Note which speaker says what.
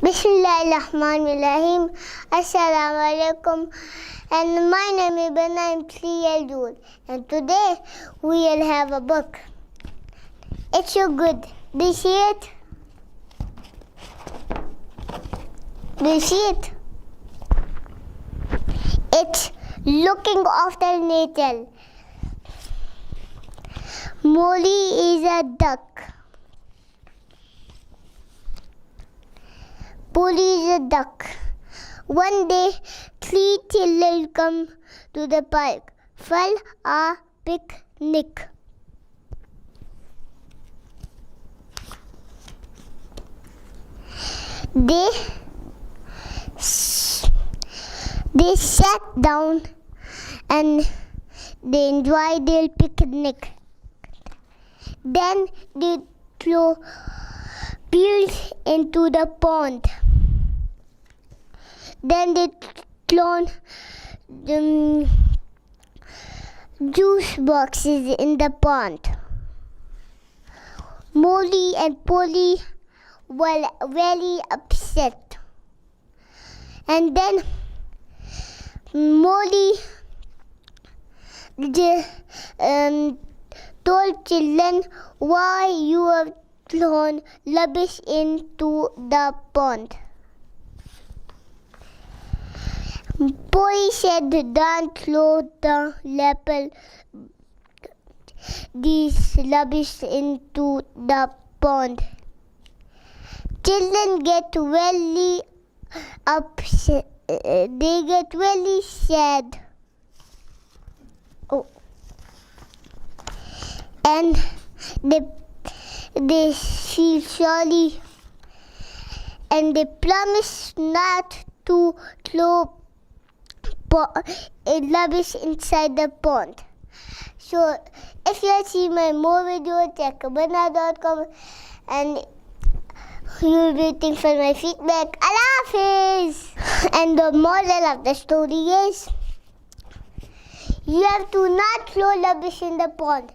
Speaker 1: Bismillahirrahmanirrahim. Assalamu alaikum. And my name is Ben. I'm 3 years old. And today we'll have a book. It's so good. Do you see it? Do you see it? It's looking after nature. Molly is a duck. Polly is a duck. One day, 3 children come to the park for a picnic. They sat down and they enjoyed their picnic. Then they threw peels into the pond. Then they thrown juice boxes in the pond. Molly and Polly were very upset. And then Molly told children why you have thrown rubbish into the pond. Polly said, don't throw these rubbish into the pond. Children get very upset. They get very sad. And they feel sorry. And they promise not to throw rubbish inside the pond. So if you see my more videos, check abana.com and you'll be waiting for my feedback. Allah Hafiz! And the moral of the story is you have to not throw rubbish in the pond.